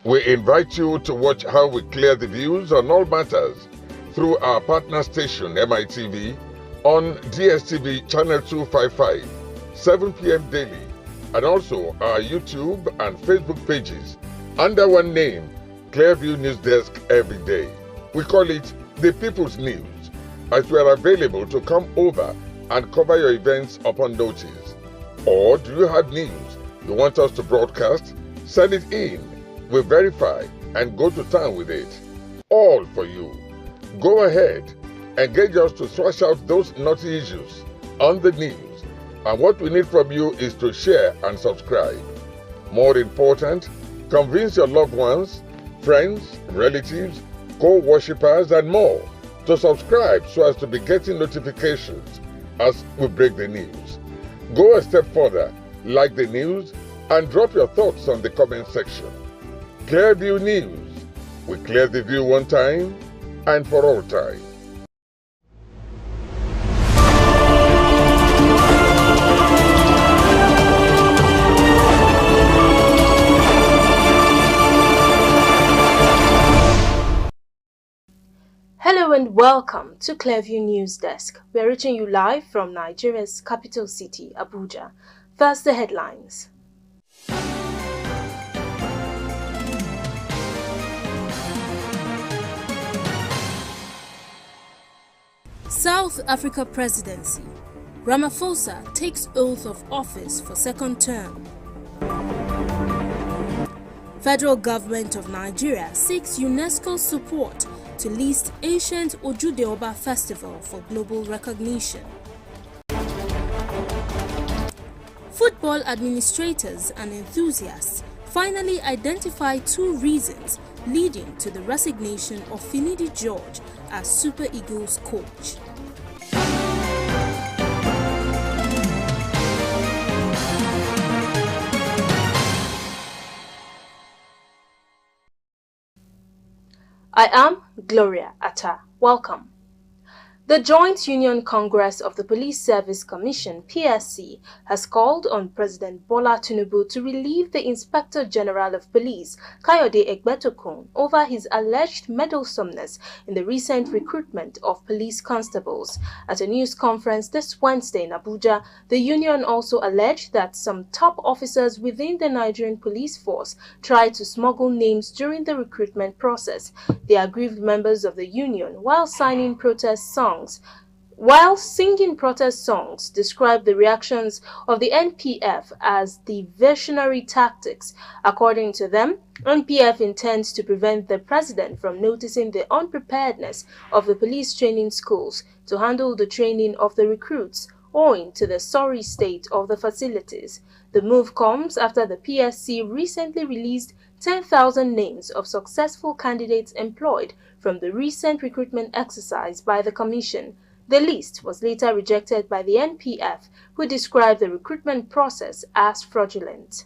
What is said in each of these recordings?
We invite you to watch how we clear the views on all matters through our partner station MITV on DSTV channel 255, 7 p.m. daily, and also our YouTube and Facebook pages under one name, Clearview News Desk every day. We call it The People's News, as we are available to come over and cover your events upon notice. Or do you have news you want us to broadcast? Send it in. We verify and go to town with it. All for you. Go ahead, engage us to thrash out those naughty issues on the news. And what we need from you is to share and subscribe. More important, convince your loved ones, friends, relatives, co-worshippers, and more to subscribe so as to be getting notifications as we break the news. Go a step further, like the news, and drop your thoughts on the comment section. Clearview News. We clear the view one time and for all time. Hello and welcome to Clearview News Desk. We are reaching you live from Nigeria's capital city, Abuja. First, the headlines. South Africa Presidency. Ramaphosa takes oath of office for second term. Federal government of Nigeria seeks UNESCO support to list ancient Ojude-Oba festival for global recognition. Football administrators and enthusiasts finally identify 2 reasons leading to the resignation of Finidi George as Super Eagles coach. I am Gloria Atta. Welcome. The Joint Union Congress of the Police Service Commission (PSC) has called on President Bola Tinubu to relieve the Inspector General of Police, Kayode Egbetokun, over his alleged meddlesomeness in the recent recruitment of police constables. At a news conference this Wednesday in Abuja, the union also alleged that some top officers within the Nigerian police force tried to smuggle names during the recruitment process. The aggrieved members of the union, while singing protest songs, described the reactions of the NPF as diversionary tactics. According to them, NPF intends to prevent the president from noticing the unpreparedness of the police training schools to handle the training of the recruits, owing to the sorry state of the facilities. The move comes after the PSC recently released 10,000 names of successful candidates employed from the recent recruitment exercise by the Commission. The list was later rejected by the NPF, who described the recruitment process as fraudulent.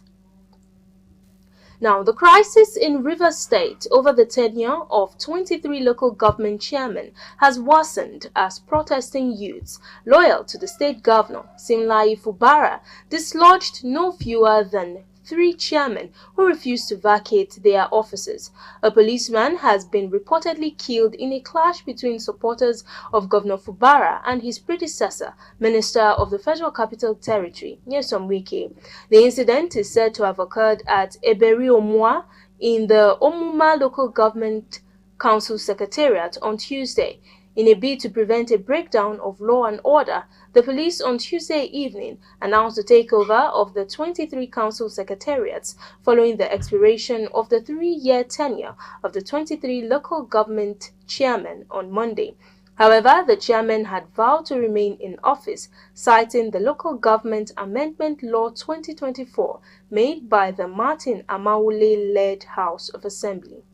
Now, the crisis in Rivers State over the tenure of 23 local government chairmen has worsened as protesting youths loyal to the state governor, Simlai Fubara, dislodged no fewer than 3 chairmen who refused to vacate their offices. A policeman has been reportedly killed in a clash between supporters of Governor Fubara and his predecessor, Minister of the Federal Capital Territory, Nyesom Wike. The incident is said to have occurred at Eberi Omwa in the Omuma Local Government Council Secretariat on Tuesday. In a bid to prevent a breakdown of law and order, the police on Tuesday evening announced the takeover of the 23 council secretariats following the expiration of the 3-year tenure of the 23 local government chairmen on Monday. However, the chairman had vowed to remain in office, citing the Local Government Amendment Law 2024 made by the Martin Amawule-led House of Assembly.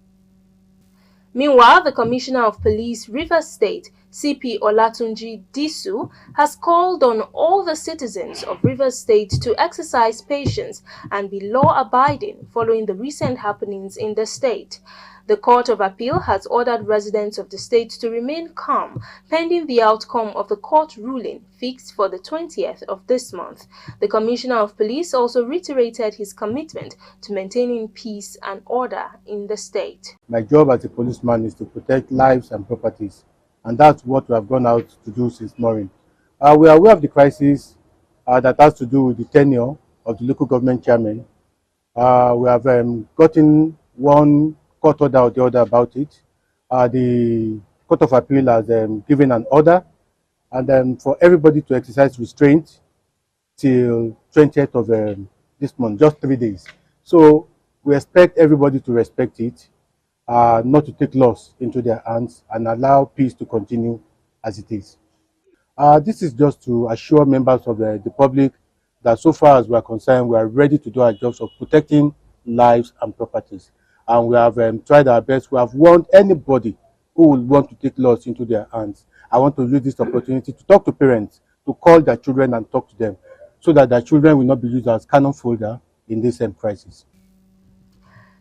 Meanwhile, the Commissioner of Police, Rivers State, CP Olatunji Disu, has called on all the citizens of Rivers State to exercise patience and be law-abiding following the recent happenings in the state. The Court of Appeal has ordered residents of the state to remain calm pending the outcome of the court ruling fixed for the 20th of this month. The Commissioner of Police also reiterated his commitment to maintaining peace and order in the state. My job as a policeman is to protect lives and properties, and that's what we have gone out to do since morning. We are aware of the crisis that has to do with the tenure of the local government chairman. We have gotten one court order or the other about it. The Court of Appeal has given an order and for everybody to exercise restraint till 20th of this month, just 3 days. So we expect everybody to respect it, not to take laws into their hands and allow peace to continue as it is. This is just to assure members of the public that so far as we are concerned, we are ready to do our jobs of protecting lives and properties. And we have tried our best. We have warned anybody who will want to take laws into their hands. I want to use this opportunity to talk to parents, to call their children and talk to them, so that their children will not be used as cannon fodder in this crisis.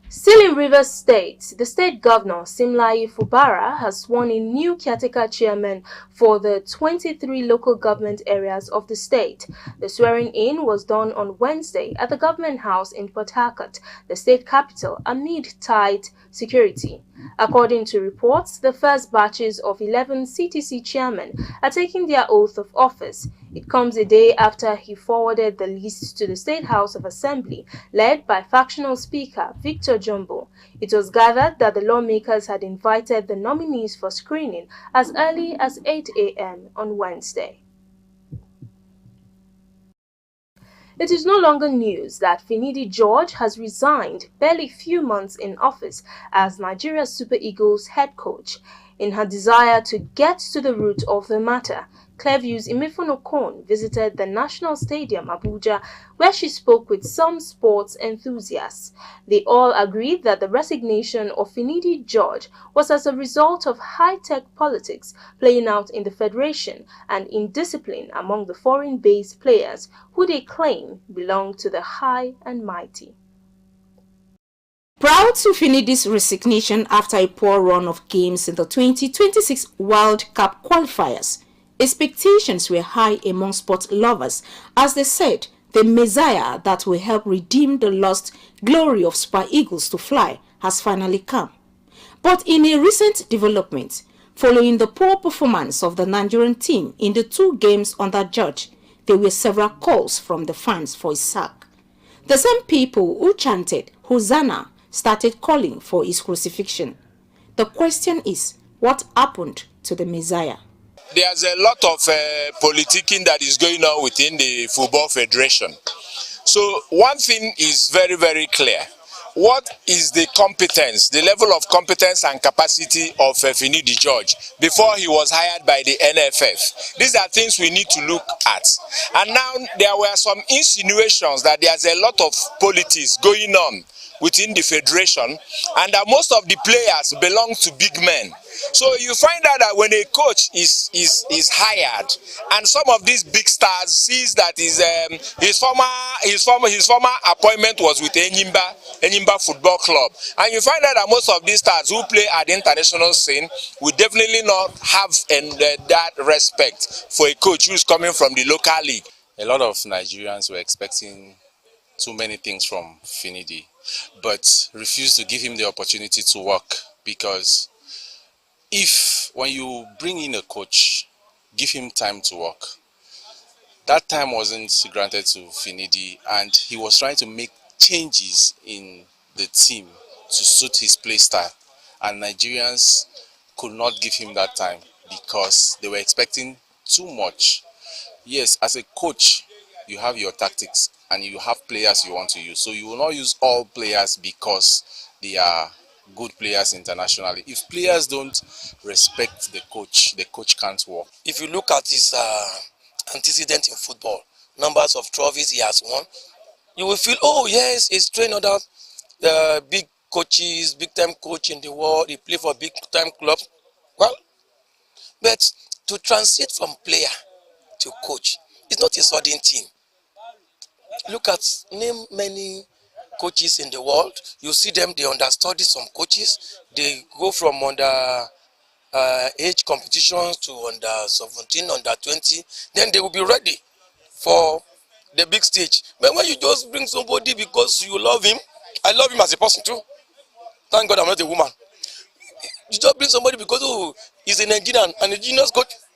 Still in Rivers State, the state governor, Simlayi Fubara, has sworn in new caretaker chairman for the 23 local government areas of the state. The swearing-in was done on Wednesday at the government house in Port Harcourt, the state capital, amid tight security. According to reports, the first batches of 11 CTC chairmen are taking their oath of office. It comes a day after he forwarded the list to the State House of Assembly, led by factional Speaker Victor Jumbo. It was gathered that the lawmakers had invited the nominees for screening as early as 8 a.m. on Wednesday. It is no longer news that Finidi George has resigned barely few months in office as Nigeria's Super Eagles head coach. In her desire to get to the root of the matter, Clearview's Imefun Okon visited the National Stadium, Abuja, where she spoke with some sports enthusiasts. They all agreed that the resignation of Finidi George was as a result of high-tech politics playing out in the federation and indiscipline among the foreign-based players who they claim belong to the high and mighty. Proud to Finidi's resignation after a poor run of games in the 2026 World Cup qualifiers, expectations were high among sport lovers as they said the messiah that will help redeem the lost glory of Super Eagles to fly has finally come. But in a recent development, following the poor performance of the Nigerian team in the 2 games under George, there were several calls from the fans for his sack. The same people who chanted Hosanna started calling for his crucifixion. The question is, what happened to the Messiah? There's a lot of politicking that is going on within the Football Federation. So one thing is very, very clear. What is the competence, the level of competence and capacity of Finidi George before he was hired by the NFF? These are things we need to look at. And now there were some insinuations that there's a lot of politics going on within the federation and that most of the players belong to big men. So you find out that when a coach is hired and some of these big stars sees that his former appointment was with Enyimba Football Club, and you find out that most of these stars who play at the international scene will definitely not have that respect for a coach who is coming from the local league. A lot of Nigerians were expecting too many things from Finidi, but refused to give him the opportunity to work, because when you bring in a coach, give him time to work. That time wasn't granted to Finidi, and he was trying to make changes in the team to suit his play style, and Nigerians could not give him that time because they were expecting too much. Yes, as a coach, you have your tactics and you have players you want to use. So you will not use all players because they are good players internationally. If players don't respect the coach can't work. If you look at his antecedent in football, numbers of trophies he has won, you will feel, oh yes, he's trained under big coaches, big time coach in the world, he played for big time clubs. Well, but to transit from player to coach is not a sudden thing. Name many coaches in the world. You see them, they understudy some coaches. They go from under age competitions to under 17, under 20. Then they will be ready for the big stage. But when you just bring somebody because you love him, I love him as a person too. Thank God I'm not a woman. You just bring somebody because oh, he's a Nigerian and the Nigerian's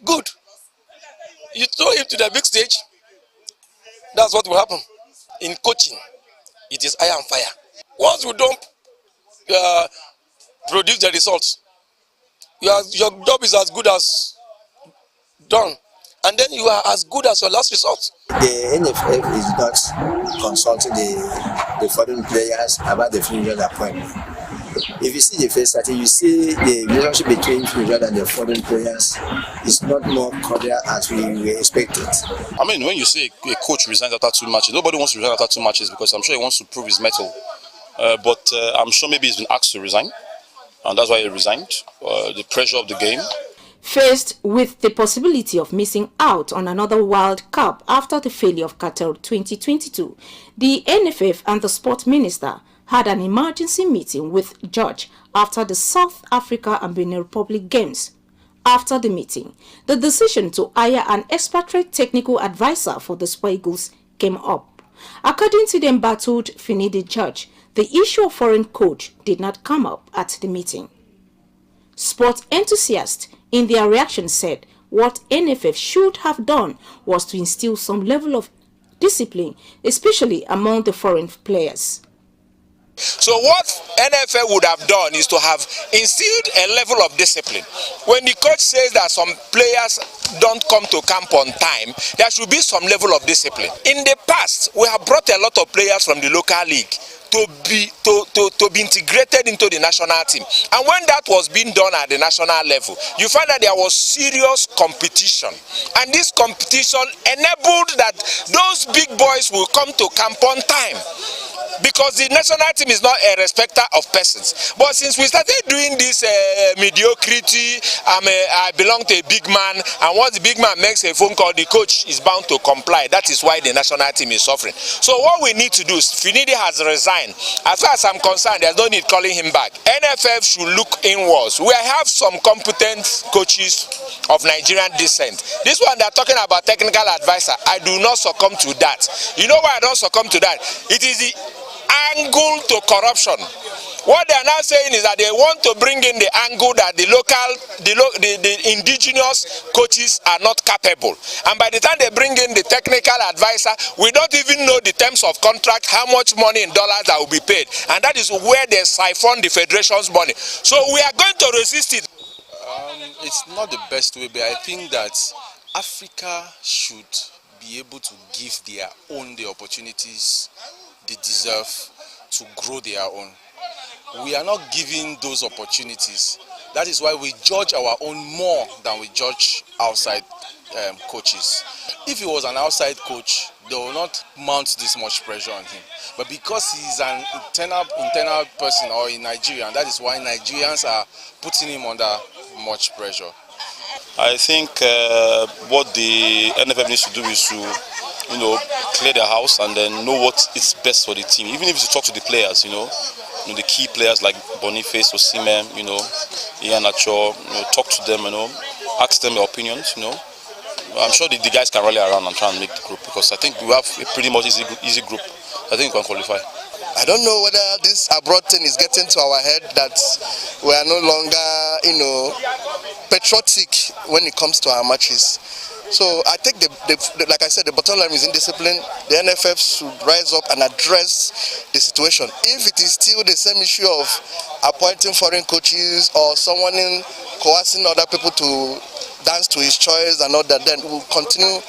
good. You throw him to the big stage, that's what will happen. In coaching, it is iron and fire. Once you don't produce the results, your job is as good as done. And then you are as good as your last result. The NFF is not consulting the foreign players about the Trinidad appointment. If you see the face that you see the relationship between Trinidad and the foreign players is not more cordial as we were expected. I mean, when you say a coach resigns after 2 matches, nobody wants to resign after 2 matches because I'm sure he wants to prove his mettle. But I'm sure maybe he's been asked to resign, and that's why he resigned. The pressure of the game. Faced with the possibility of missing out on another World Cup after the failure of Qatar 2022, the NFF and the sport minister had an emergency meeting with George after the South Africa and Benin Republic games. After the meeting, the decision to hire an expatriate technical advisor for the Super Eagles came up. According to the embattled Finidi George, the issue of foreign coach did not come up at the meeting. Sport enthusiasts in their reaction said what NFF should have done was to instill some level of discipline, especially among the foreign players. So what NFL would have done is to have instilled a level of discipline. When the coach says that some players don't come to camp on time, there should be some level of discipline. In the past, we have brought a lot of players from the local league to be integrated into the national team. And when that was being done at the national level, you find that there was serious competition. And this competition enabled that those big boys will come to camp on time. Because the national team is not a respecter of persons. But since we started doing this mediocrity, I belong to a big man, and once the big man makes a phone call, the coach is bound to comply. That is why the national team is suffering. So what we need to do is, Finidi has resigned. As far as I'm concerned, there's no need calling him back. NFF should look inwards. We have some competent coaches of Nigerian descent. This one they're talking about technical advisor. I do not succumb to that. You know why I don't succumb to that? It is the angle to corruption. What they are now saying is that they want to bring in the angle that the indigenous coaches are not capable. And by the time they bring in the technical advisor, we don't even know the terms of contract, how much money in dollars that will be paid. And that is where they siphon the federation's money. So we are going to resist it. It's not the best way, but I think that Africa should be able to give their own the opportunities they deserve to grow their own. We are not giving those opportunities. That is why we judge our own more than we judge outside coaches. If he was an outside coach, they will not mount this much pressure on him. But because he's an internal person or in Nigeria, that is why Nigerians are putting him under much pressure. I think what the NFF needs to do is to clear their house and then know what is best for the team. Even if you talk to the players, the key players like Boniface, Osimhen, Ian Acho, talk to them, ask them their opinions, I'm sure the guys can rally around and try and make the group, because I think we have a pretty much easy group. I think we can qualify. I don't know whether this abroad thing is getting to our head that we are no longer, patriotic when it comes to our matches. So I think, like I said, the bottom line is indiscipline. The NFF should rise up and address the situation. If it is still the same issue of appointing foreign coaches or someone coercing other people to dance to his choice and all that, then we'll continue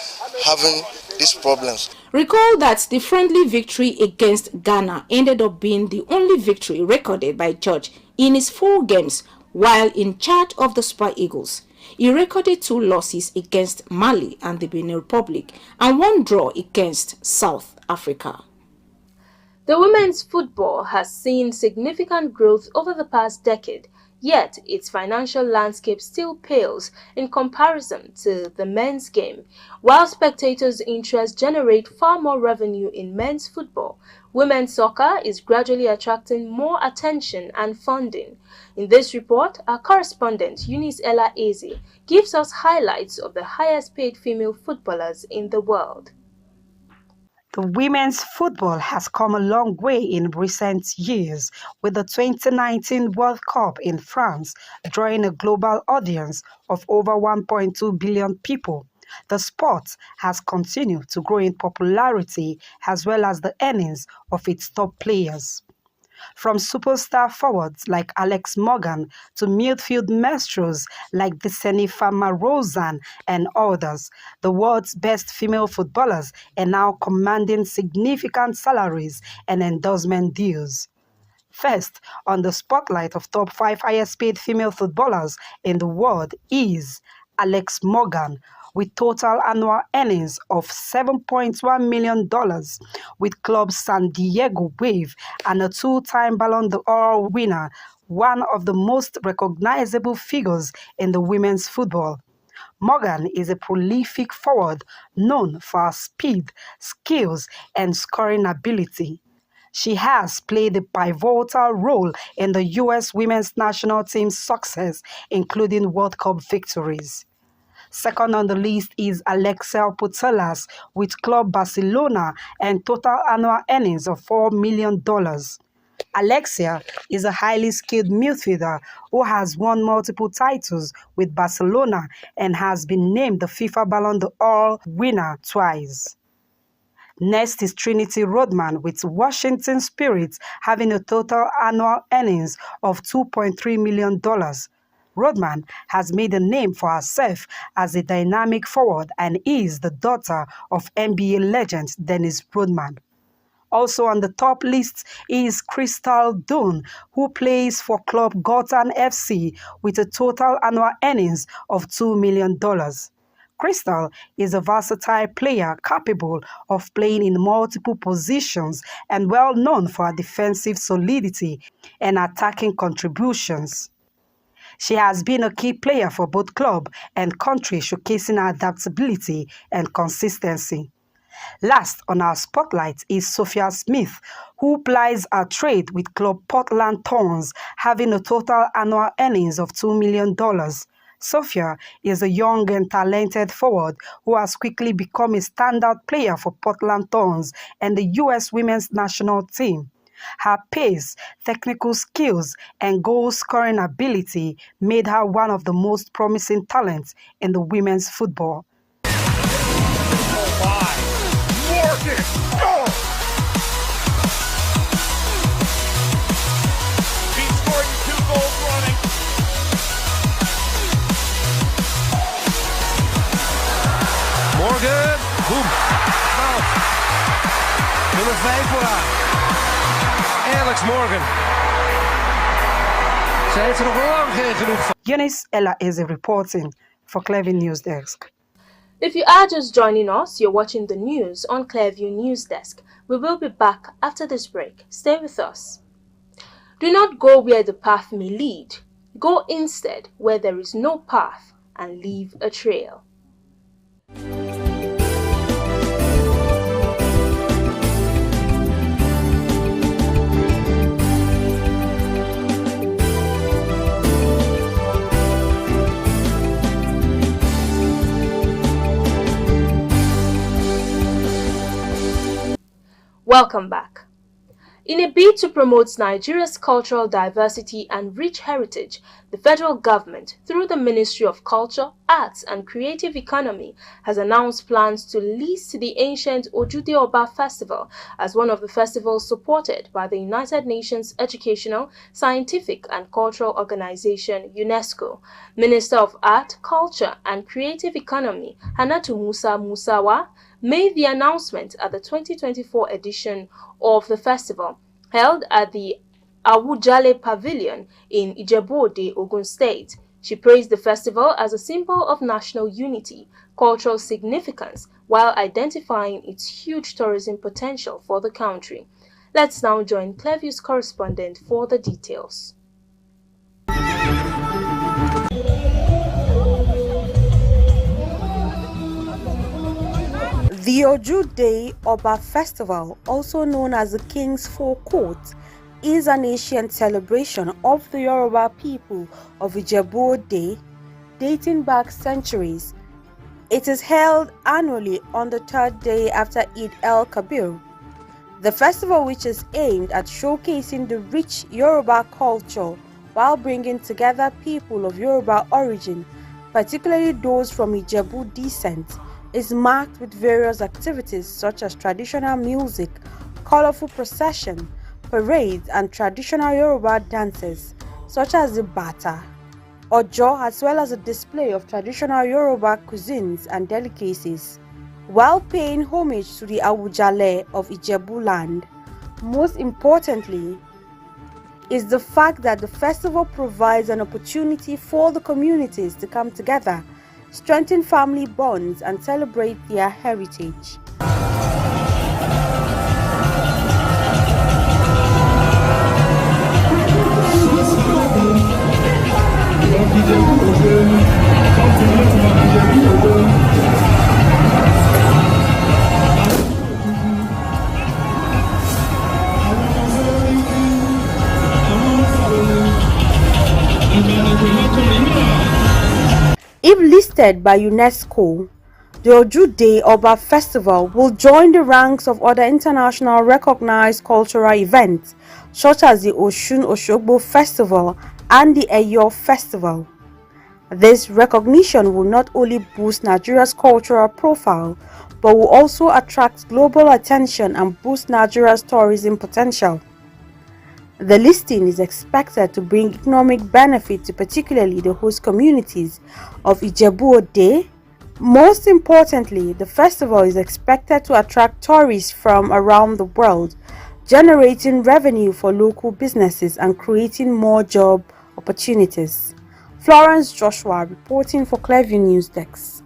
having these problems. Recall that the friendly victory against Ghana ended up being the only victory recorded by George in his 4 games while in charge of the Super Eagles. He recorded 2 losses against Mali and the Benin Republic and 1 draw against South Africa. The women's football has seen significant growth over the past decade, Yet, its financial landscape still pales in comparison to the men's game. While spectators' interests generate far more revenue in men's football, women's soccer is gradually attracting more attention and funding. In this report, our correspondent Eunice Ella Eze gives us highlights of the highest paid female footballers in the world. The women's football has come a long way in recent years, with the 2019 World Cup in France drawing a global audience of over 1.2 billion people. The sport has continued to grow in popularity as well as the earnings of its top players. From superstar forwards like Alex Morgan to midfield maestros like Deseni Fama-Rozan and others, the world's best female footballers are now commanding significant salaries and endorsement deals. First on the spotlight of top 5 highest paid female footballers in the world is Alex Morgan, with total annual earnings of $7.1 million with club San Diego Wave and a 2-time Ballon d'Or winner, one of the most recognizable figures in the women's football. Morgan is a prolific forward known for her speed, skills, and scoring ability. She has played a pivotal role in the U.S. women's national team's success, including World Cup victories. Second on the list is Alexia Putellas with Club Barcelona and total annual earnings of $4 million. Alexia is a highly skilled midfielder who has won multiple titles with Barcelona and has been named the FIFA Ballon d'Or winner twice. Next is Trinity Rodman with Washington Spirit having a total annual earnings of $2.3 million. Rodman has made a name for herself as a dynamic forward and is the daughter of NBA legend Dennis Rodman. Also on the top list is Crystal Dunn, who plays for Club Gotham FC with a total annual earnings of $2 million. Crystal is a versatile player capable of playing in multiple positions and well known for her defensive solidity and attacking contributions. She has been a key player for both club and country, showcasing her adaptability and consistency. Last on our spotlight is Sophia Smith, who plies her trade with club Portland Thorns, having a total annual earnings of $2 million. Sophia is a young and talented forward who has quickly become a standout player for Portland Thorns and the U.S. women's national team. Her pace, technical skills, and goal-scoring ability made her one of the most promising talents in the women's football. He's scored 2 goals running. Morgan, boom. Nou, nummer 5 voor haar. Alex Morgan. Ze heeft er nog lang geen genoeg van. Eunice Ella Eze reporting for Clearview News Desk. If you are just joining us, you're watching the news on Clearview News Desk. We will be back after this break. Stay with us. Do not go where the path may lead. Go instead where there is no path and leave a trail. Welcome back. In a bid to promote Nigeria's cultural diversity and rich heritage, the federal government, through the Ministry of Culture, Arts and Creative Economy, has announced plans to list the ancient Ojude Oba Festival as one of the festivals supported by the United Nations Educational, Scientific and Cultural Organization, UNESCO. Minister of Art, Culture and Creative Economy, Hannatu Musa Musawa, made the announcement at the 2024 edition of the festival, held at the Awujale Pavilion in Ijebu-Ode, Ogun State. She praised the festival as a symbol of national unity, cultural significance, while identifying its huge tourism potential for the country. Let's now join Clearview's correspondent for the details. The Ojude Oba Festival, also known as the King's Four Courts, is an ancient celebration of the Yoruba people of Ijebu-Ode, dating back centuries. It is held annually on the third day after Eid el-Kabir. The festival, which is aimed at showcasing the rich Yoruba culture while bringing together people of Yoruba origin, particularly those from Ijebu descent, is marked with various activities such as traditional music, colorful procession, parades, and traditional Yoruba dances such as the Bata, Ojo, as well as a display of traditional Yoruba cuisines and delicacies, while paying homage to the Awujale of Ijebu land. Most importantly is the fact that the festival provides an opportunity for the communities to come together, strengthen family bonds, and celebrate their heritage. If listed by UNESCO, the Ojude Oba Festival will join the ranks of other international recognized cultural events such as the Osun Osogbo Festival and the Eyo Festival. This recognition will not only boost Nigeria's cultural profile, but will also attract global attention and boost Nigeria's tourism potential. The listing is expected to bring economic benefit to particularly the host communities of Ijebu-Ode. Most importantly, the festival is expected to attract tourists from around the world, generating revenue for local businesses and creating more job opportunities. Florence Joshua reporting for Clearview News Desk.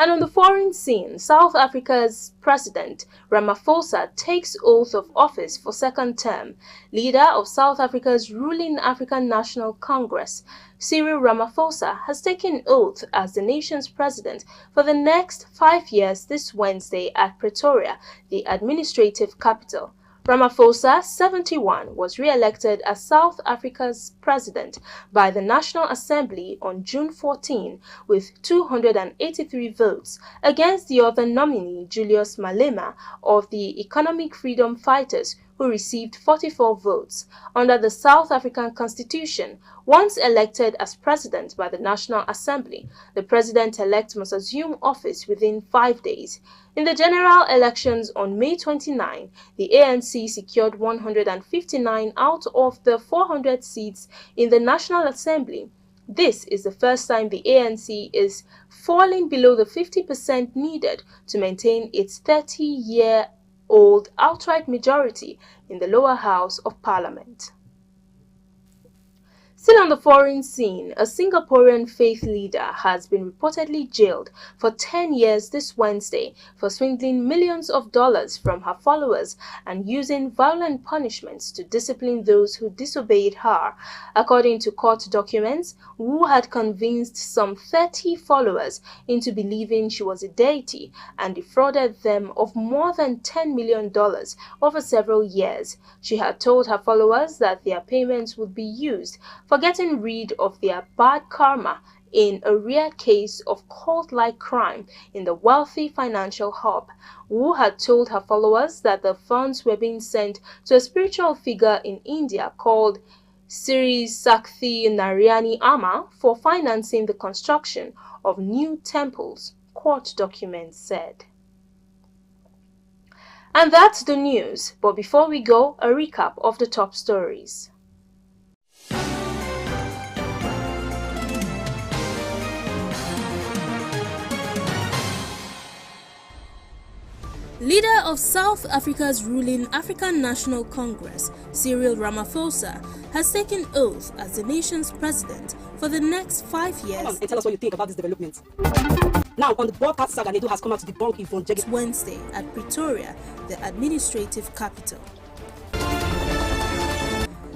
And on the foreign scene, South Africa's President Ramaphosa takes oath of office for second term. Leader of South Africa's ruling African National Congress, Cyril Ramaphosa, has taken oath as the nation's president for the next 5 years this Wednesday at Pretoria, the administrative capital. Ramaphosa, 71, was re-elected as South Africa's president by the National Assembly on June 14 with 283 votes against the other nominee, Julius Malema, of the Economic Freedom Fighters, who received 44 votes. Under the South African Constitution, once elected as president by the National Assembly, the president-elect must assume office within 5 days. In the general elections on May 29, the ANC secured 159 out of the 400 seats in the National Assembly. This is the first time the ANC is falling below the 50% needed to maintain its 30-year-old outright majority in the lower house of parliament. Still on the foreign scene, a Singaporean faith leader has been reportedly jailed for 10 years this Wednesday for swindling millions of dollars from her followers and using violent punishments to discipline those who disobeyed her. According to court documents, Wu had convinced some 30 followers into believing she was a deity and defrauded them of more than $10 million over several years. She had told her followers that their payments would be used for getting rid of their bad karma in a rare case of cult-like crime in the wealthy financial hub. Wu had told her followers that the funds were being sent to a spiritual figure in India called Sri Sakthi Narayani Amma for financing the construction of new temples, court documents said. And that's the news, but before we go, a recap of the top stories. Leader of South Africa's ruling African National Congress, Cyril Ramaphosa, has taken oath as the nation's president for the next 5 years. Come on and tell us what you think about this development. Now, on the broadcast, Saganedo has come out to debunk Yvonne Jege. Wednesday at Pretoria, the administrative capital.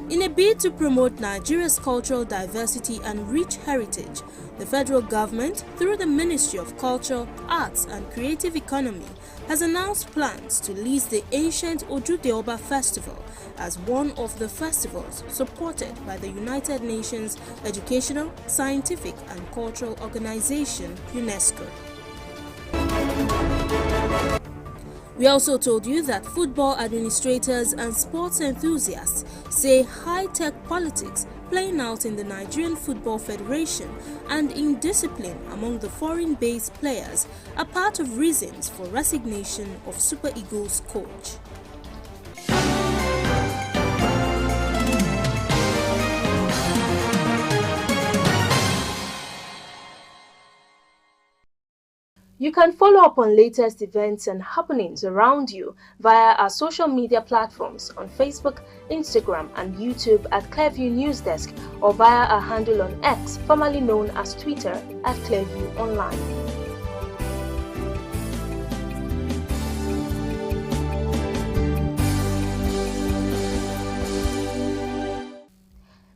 In a bid to promote Nigeria's cultural diversity and rich heritage, The federal government, through the Ministry of Culture, Arts and Creative Economy, has announced plans to list the ancient Ojude-Oba Festival as one of the festivals supported by the United Nations Educational, Scientific and Cultural Organization, UNESCO. We also told you that football administrators and sports enthusiasts say high-tech politics playing out in the Nigerian Football Federation and indiscipline among the foreign-based players are part of reasons for resignation of Super Eagles coach. You can follow up on latest events and happenings around you via our social media platforms on Facebook, Instagram and YouTube at Clearview News Desk or via our handle on X, formerly known as Twitter, at Clearview Online.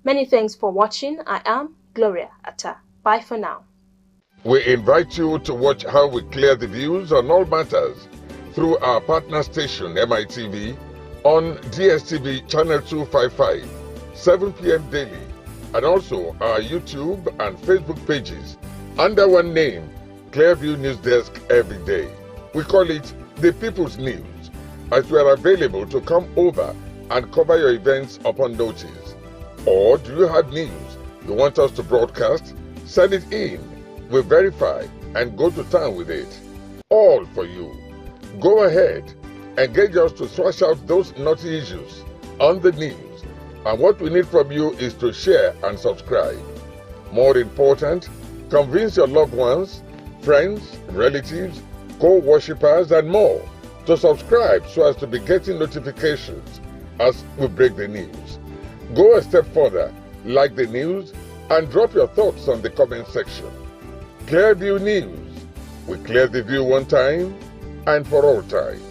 Many thanks for watching. I am Gloria Atta. Bye for now. We invite you to watch how we clear the views on all matters through our partner station MITV on DSTV channel 255, 7 p.m. daily, and also our YouTube and Facebook pages under one name, Clearview News Desk every day. We call it the People's News, as we are available to come over and cover your events upon notice. Or do you have news you want us to broadcast? Send it in. We verify and go to town with it. All for you. Go ahead, engage us to thrash out those naughty issues on the news. And what we need from you is to share and subscribe. More important, convince your loved ones, friends, relatives, co-worshippers and more to subscribe so as to be getting notifications as we break the news. Go a step further, like the news and drop your thoughts on the comment section. Clearview News. We clear the view one time and for all time.